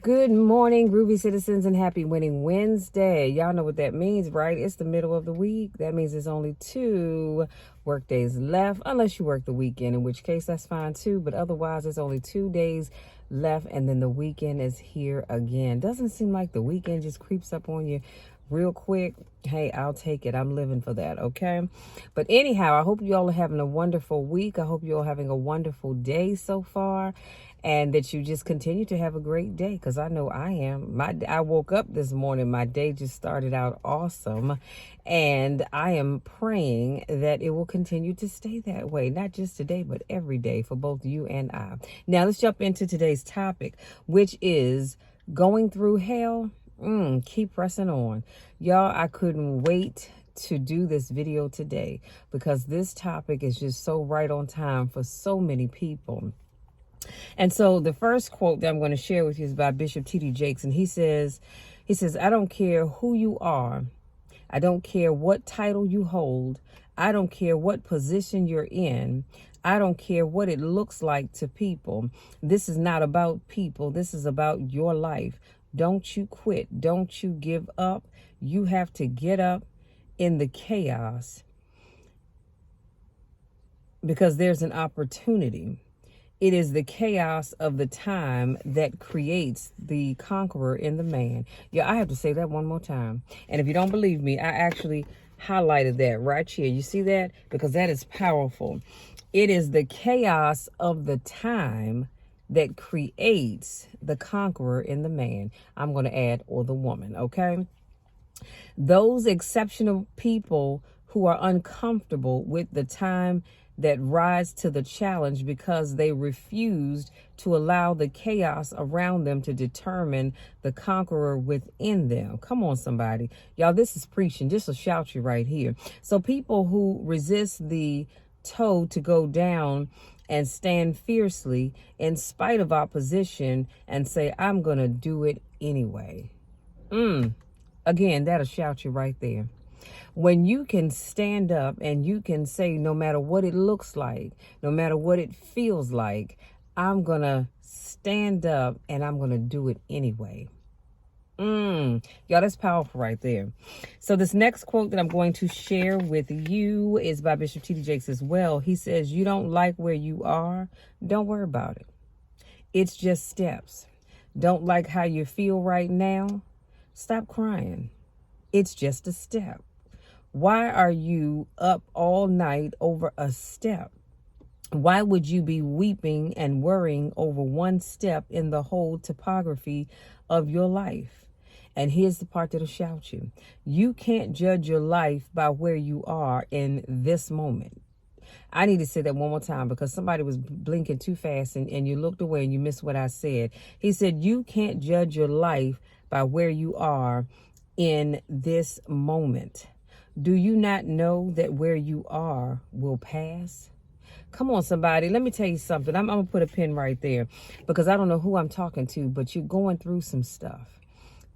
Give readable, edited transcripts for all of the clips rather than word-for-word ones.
Good morning, groovy citizens, and happy winning Wednesday. Y'all know what that means, right? It's the middle of the week. That means there's only 2 work days left, unless you work the weekend, in which case that's fine too. But otherwise, there's only 2 days left, and then the weekend is here again. Doesn't seem like the weekend just creeps up on you real quick. Hey, I'll take it. I'm living for that, okay? But anyhow, I hope you all are having a wonderful week. I hope you're all having a wonderful day so far, and that you just continue to have a great day, because I know I am. I woke up this morning, my day just started out awesome, and I am praying that it will continue to stay that way, not just today, but every day for both you and I. Now, let's jump into today's topic, which is going through hell. Keep pressing on. Y'all, I couldn't wait to do this video today because this topic is just so right on time for so many people. And so the first quote that I'm going to share with you is by Bishop T.D. Jakes. And he says, I don't care who you are. I don't care what title you hold. I don't care what position you're in. I don't care what it looks like to people. This is not about people. This is about your life. Don't you quit. Don't you give up. You have to get up in the chaos because there's an opportunity. It is the chaos of the time that creates the conqueror in the man. Yeah, I have to say that one more time. And if you don't believe me, I actually highlighted that right here. You see that? Because that is powerful. It is the chaos of the time that creates the conqueror in the man. I'm going to add, or the woman, okay? Those exceptional people who are uncomfortable with the time that rise to the challenge because they refused to allow the chaos around them to determine the conqueror within them. Come on, somebody. Y'all, this is preaching. This will shout you right here. So people who resist the toe to go down and stand fiercely in spite of opposition and say, I'm going to do it anyway. Again, that'll shout you right there. When you can stand up and you can say, no matter what it looks like, no matter what it feels like, I'm going to stand up and I'm going to do it anyway. Y'all, that's powerful right there. So this next quote that I'm going to share with you is by Bishop T.D. Jakes as well. He says, you don't like where you are, don't worry about it. It's just steps. Don't like how you feel right now? Stop crying. It's just a step. Why are you up all night over a step? Why would you be weeping and worrying over one step in the whole topography of your life? And here's the part that'll shout you. You can't judge your life by where you are in this moment. I need to say that one more time because somebody was blinking too fast and you looked away and you missed what I said. He said, you can't judge your life by where you are in this moment. Do you not know that where you are will pass? Come on, somebody. Let me tell you something. I'm going to put a pin right there because I don't know who I'm talking to, but you're going through some stuff.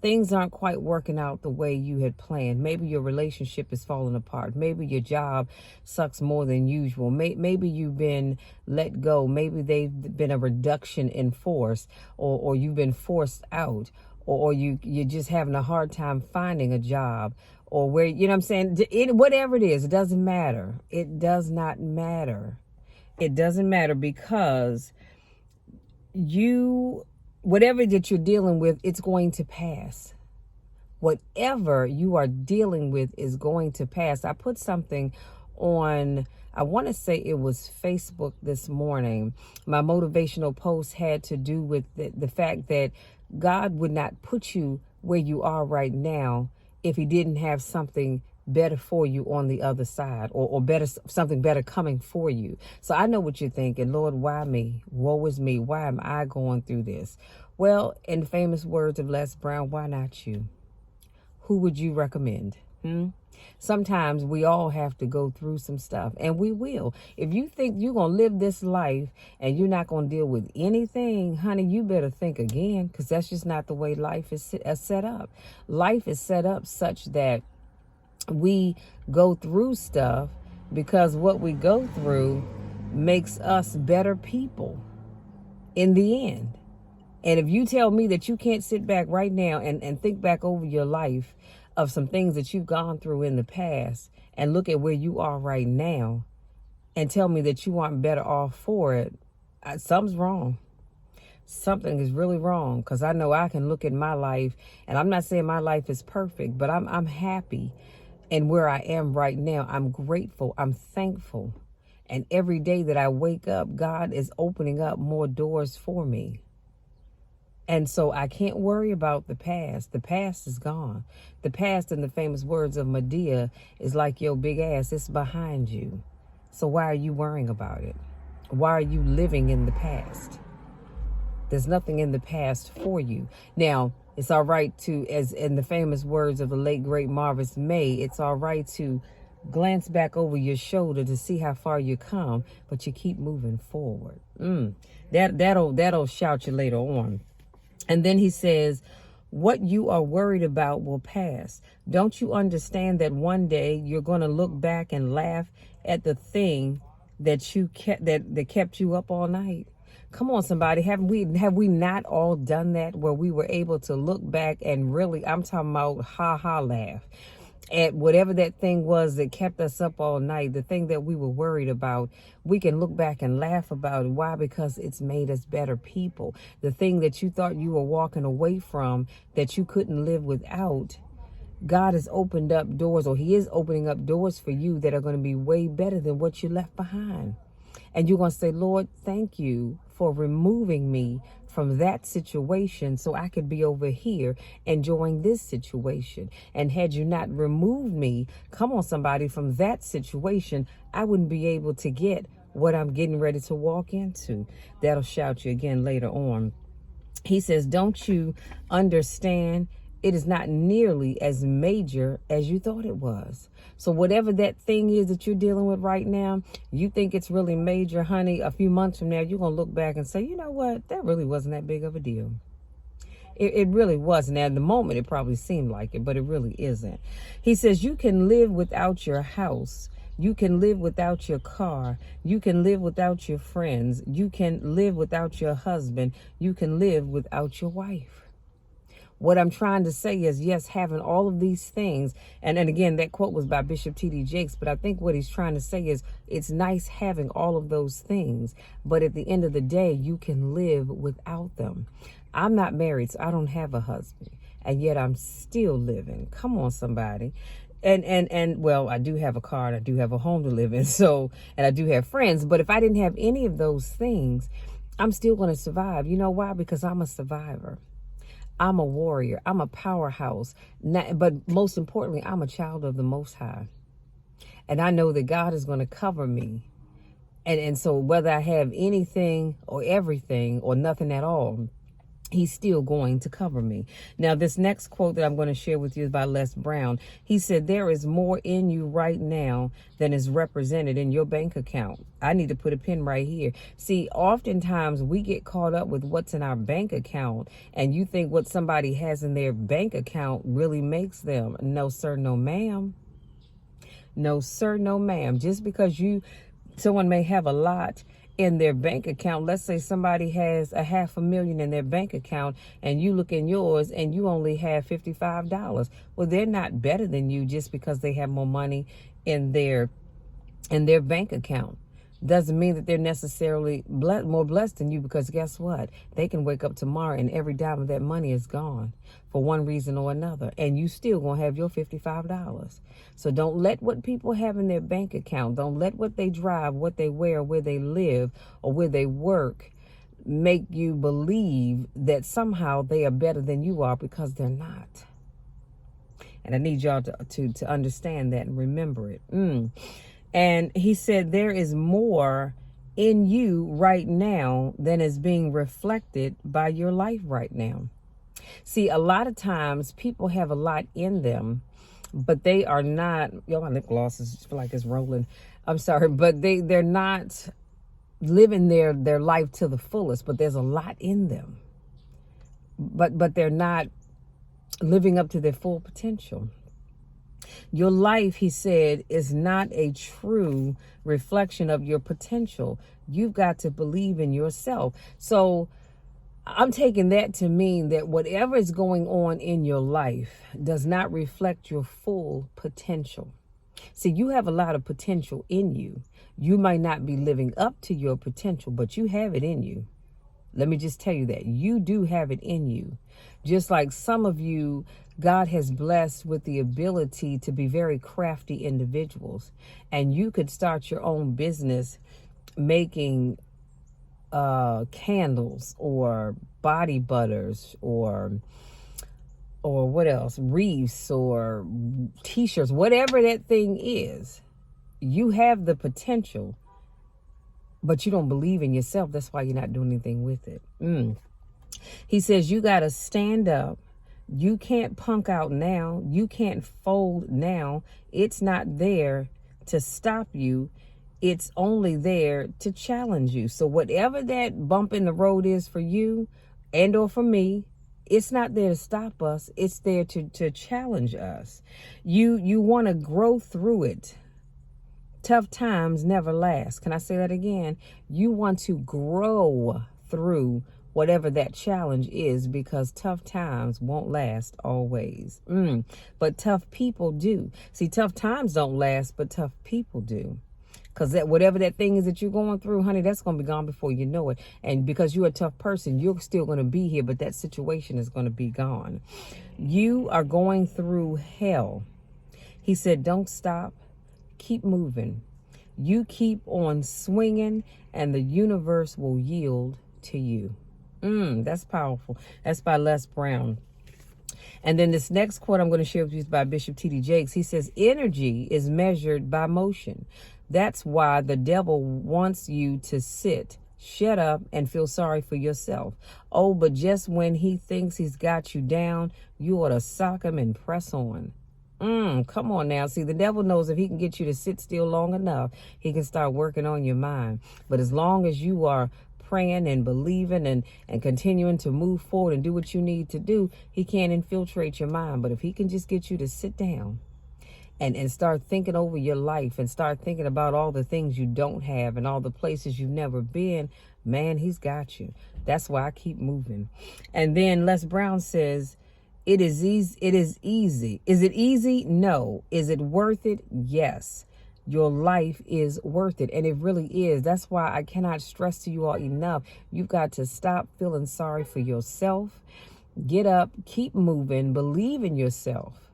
Things aren't quite working out the way you had planned. Maybe your relationship is falling apart. Maybe your job sucks more than usual. Maybe you've been let go. Maybe they've been a reduction in force, or you've been forced out, or you're just having a hard time finding a job, or where, you know what I'm saying? Whatever it is, it doesn't matter. It does not matter. It doesn't matter because whatever that you're dealing with, it's going to pass. Whatever you are dealing with is going to pass. I put something on, I want to say it was Facebook this morning. My motivational post had to do with the fact that God would not put you where you are right now if he didn't have something better for you on the other side, or better, something better coming for you. So I know what you're thinking, Lord, why me? Woe is me. Why am I going through this? Well, in the famous words of Les Brown, why not you? Who would you recommend? Sometimes we all have to go through some stuff, and we will. If you think you're going to live this life and you're not going to deal with anything, honey, you better think again, because that's just not the way life is set up. Life is set up such that we go through stuff because what we go through makes us better people in the end. And if you tell me that you can't sit back right now and think back over your life of some things that you've gone through in the past and look at where you are right now and tell me that you aren't better off for it, something's wrong. Something is really wrong, because I know I can look at my life, and I'm not saying my life is perfect, but I'm happy in where I am right now. I'm grateful. I'm thankful. And every day that I wake up, God is opening up more doors for me. And so I can't worry about the past. The past is gone. The past, in the famous words of Medea, is like your big ass. It's behind you. So why are you worrying about it? Why are you living in the past? There's nothing in the past for you. Now, it's all right to, as in the famous words of the late, great Marvis May, it's all right to glance back over your shoulder to see how far you come, but you keep moving forward. That'll shout you later on. And then he says, what you are worried about will pass. Don't you understand that one day you're going to look back and laugh at the thing that you kept, that kept you up all night? Come on, somebody. Have we not all done that, where we were able to look back and really, I'm talking about laugh at whatever that thing was that kept us up all night, the thing that we were worried about? We can look back and laugh about it. Why? Because it's made us better people. The thing that you thought you were walking away from, that you couldn't live without, God has opened up doors, or he is opening up doors for you that are going to be way better than what you left behind. And you're going to say, Lord, thank you for removing me from that situation so I could be over here enjoying this situation. And had you not removed me, come on, somebody, from that situation, I wouldn't be able to get what I'm getting ready to walk into. That'll shout you again later on. He says, don't you understand? It is not nearly as major as you thought it was. So whatever that thing is that you're dealing with right now, you think it's really major, honey. A few months from now, you're going to look back and say, you know what? That really wasn't that big of a deal. It really wasn't. At the moment, it probably seemed like it, but it really isn't. He says, you can live without your house. You can live without your car. You can live without your friends. You can live without your husband. You can live without your wife. What I'm trying to say is, yes, having all of these things, and again, that quote was by Bishop T.D. Jakes, but I think what he's trying to say is, it's nice having all of those things, but at the end of the day, you can live without them. I'm not married, so I don't have a husband, and yet I'm still living. Come on, somebody. And well, I do have a car, and I do have a home to live in, so, and I do have friends, but if I didn't have any of those things, I'm still going to survive. You know why? Because I'm a survivor. I'm a warrior. I'm a powerhouse. But most importantly, I'm a child of the Most High. And I know that God is going to cover me. And so whether I have anything or everything or nothing at all, he's still going to cover me. Now, this next quote that I'm going to share with you is by Les Brown. He said, there is more in you right now than is represented in your bank account. I need to put a pin right here. See, oftentimes we get caught up with what's in our bank account, and you think what somebody has in their bank account really makes them. No, sir, no, ma'am. No, sir, no, ma'am. Just because someone may have a lot in their bank account. Let's say somebody has $500,000 in their bank account, and you look in yours and you only have $55. Well, they're not better than you just because they have more money in their bank account. Doesn't mean that they're necessarily more blessed than you, because guess what? They can wake up tomorrow and every dime of that money is gone for one reason or another, and you still gonna have your $55. So don't let what people have in their bank account, don't let what they drive, what they wear, where they live, or where they work make you believe that somehow they are better than you are, because they're not. And I need y'all to understand that and remember it. And he said, there is more in you right now than is being reflected by your life right now. See, a lot of times people have a lot in them, but they are not, my lip gloss is feel like it's rolling. I'm sorry, but they're not living their life to the fullest, but there's a lot in them. But they're not living up to their full potential. Your life, he said, is not a true reflection of your potential. You've got to believe in yourself. So I'm taking that to mean that whatever is going on in your life does not reflect your full potential. See, you have a lot of potential in you. You might not be living up to your potential, but you have it in you. Let me just tell you that you do have it in you. Just like some of you, God has blessed with the ability to be very crafty individuals. And you could start your own business making candles or body butters or what else, wreaths or t-shirts, whatever that thing is. You have the potential, but you don't believe in yourself. That's why you're not doing anything with it. He says you got to stand up. You can't punk out now. You can't fold now. It's not there to stop you. It's only there to challenge you. So whatever that bump in the road is for you and or for me, it's not there to stop us. It's there to challenge us. You want to grow through it. Tough times never last. Can I say that again? You want to grow through whatever that challenge is, because tough times won't last always. But tough people do. See, tough times don't last, but tough people do. Because that whatever that thing is that you're going through, honey, that's going to be gone before you know it. And because you're a tough person, you're still going to be here, but that situation is going to be gone. You are going through hell. He said, don't stop. Keep moving. You keep on swinging, and the universe will yield to you. That's powerful. That's by Les Brown. And then this next quote I'm going to share with you is by Bishop T.D. Jakes. He says, energy is measured by motion. That's why the devil wants you to sit, shut up, and feel sorry for yourself. Oh, but just when he thinks he's got you down, you ought to sock him and press on. Come on now. See, the devil knows if he can get you to sit still long enough, he can start working on your mind. But as long as you are praying and believing and continuing to move forward and do what you need to do, he can't infiltrate your mind. But if he can just get you to sit down and start thinking over your life and start thinking about all the things you don't have and all the places you've never been, man, he's got you. That's why I keep moving. And then Les Brown says, it is easy. It is easy. Is it easy? No. Is it worth it? Yes. Your life is worth it. And it really is. That's why I cannot stress to you all enough. You've got to stop feeling sorry for yourself. Get up, keep moving, believe in yourself.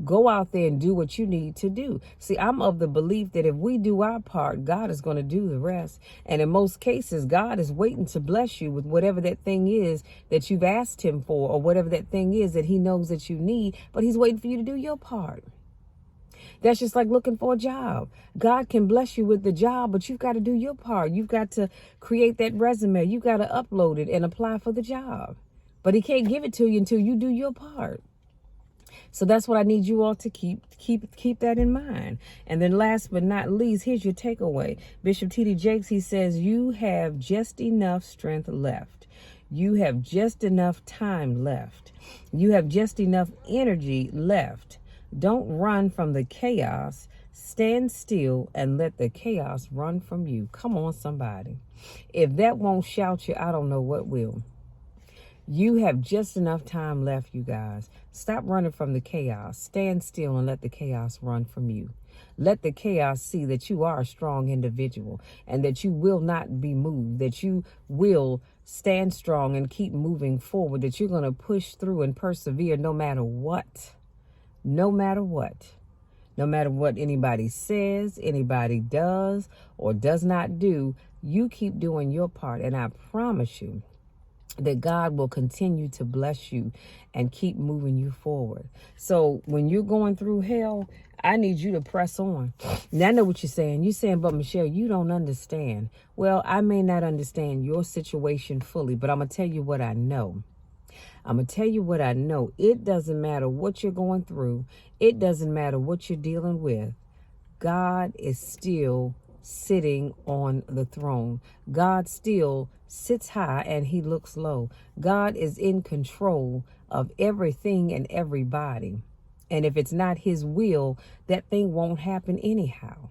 Go out there and do what you need to do. See, I'm of the belief that if we do our part, God is going to do the rest. And in most cases, God is waiting to bless you with whatever that thing is that you've asked him for, or whatever that thing is that he knows that you need, but he's waiting for you to do your part. That's just like looking for a job. God can bless you with the job, but you've got to do your part. You've got to create that resume. You've got to upload it and apply for the job. But he can't give it to you until you do your part. So that's what I need you all to keep that in mind. And then last but not least, here's your takeaway. Bishop T.D. Jakes, he says, you have just enough strength left. You have just enough time left. You have just enough energy left. Don't run from the chaos. Stand still and let the chaos run from you. Come on, somebody. If that won't shout you, I don't know what will. You have just enough time left, you guys. Stop running from the chaos. Stand still and let the chaos run from you. Let the chaos see that you are a strong individual and that you will not be moved, that you will stand strong and keep moving forward, that you're going to push through and persevere no matter what. No matter what. No matter what anybody says, anybody does or does not do, you keep doing your part. And I promise you that God will continue to bless you and keep moving you forward. So when you're going through hell, I need you to press on. Now I know what you're saying. You're saying, but Michelle, you don't understand. Well, I may not understand your situation fully, but I'm going to tell you what I know. I'm going to tell you what I know. It doesn't matter what you're going through. It doesn't matter what you're dealing with. God is still sitting on the throne. God still sits high and he looks low. God is in control of everything and everybody. And if it's not his will, that thing won't happen anyhow.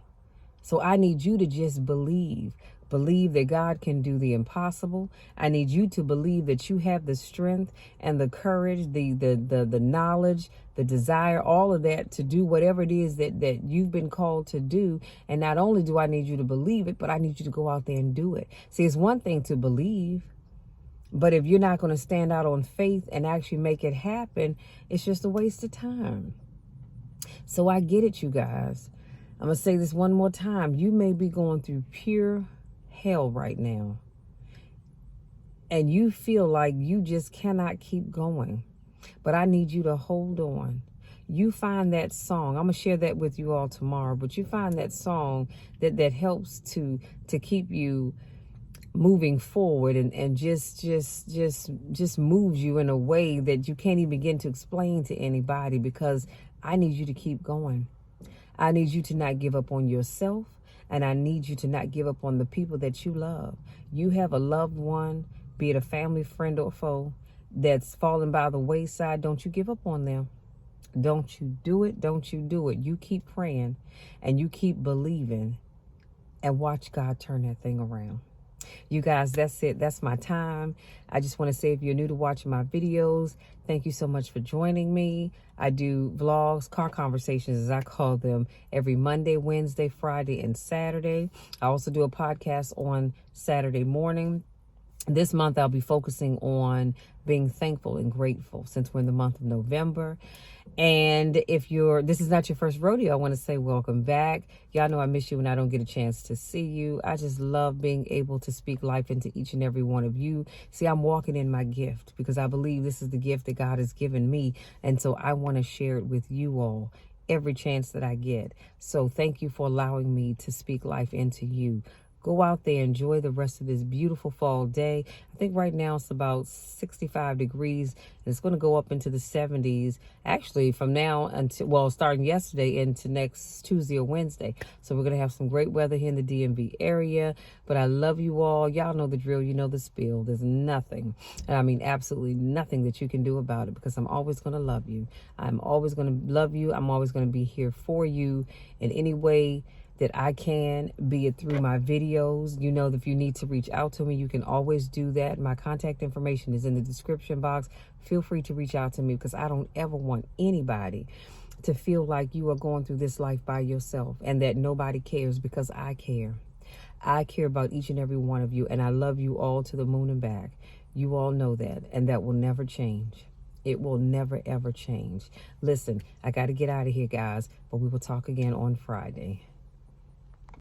So I need you to just believe. believe that God can do the impossible. I need you to believe that you have the strength and the courage, the knowledge, the desire, all of that to do whatever it is that you've been called to do. And not only do I need you to believe it, but I need you to go out there and do it. See, it's one thing to believe, but if you're not going to stand out on faith and actually make it happen, it's just a waste of time. So I get it, you guys. I'm going to say this one more time. You may be going through pure hell right now, and you feel like you just cannot keep going. But I need you to hold on. You find that song. I'm going to share that with you all tomorrow, but you find that song that helps to keep you moving forward and just moves you in a way that you can't even begin to explain to anybody, because I need you to keep going. I need you to not give up on yourself, and I need you to not give up on the people that you love. You have a loved one, be it a family, friend, or foe, that's fallen by the wayside. Don't you give up on them. Don't you do it. Don't you do it. You keep praying and you keep believing, and watch God turn that thing around. You guys, that's it. That's my time. I just want to say, if you're new to watching my videos, thank you so much for joining me. I do vlogs, car conversations as I call them, every Monday, Wednesday, Friday, and Saturday. I also do a podcast on Saturday morning. This month, I'll be focusing on being thankful and grateful, since we're in the month of November. And if this is not your first rodeo, I want to say welcome back. Y'all know I miss you when I don't get a chance to see you. I just love being able to speak life into each and every one of you. See, I'm walking in my gift, because I believe this is the gift that God has given me. And so I want to share it with you all every chance that I get. So thank you for allowing me to speak life into you. Go out there, enjoy the rest of this beautiful fall day. I think right now it's about 65 degrees, and it's going to go up into the 70s, actually, from now until, well, starting yesterday into next Tuesday or Wednesday. So we're going to have some great weather here in the DMV area. But I love you all. Y'all know the drill. You know the spiel. There's nothing, and I mean absolutely nothing, that you can do about it, because I'm always going to love you. I'm always going to love you. I'm always going to be here for you in any way that I can, be it through my videos. You know that if you need to reach out to me, you can always do that. My contact information is in the description box. Feel free to reach out to me, because I don't ever want anybody to feel like you are going through this life by yourself and that nobody cares, because I care. I care about each and every one of you, and I love you all to the moon and back. You all know that, and that will never change. It will never, ever change. Listen, I got to get out of here, guys, but we will talk again on Friday.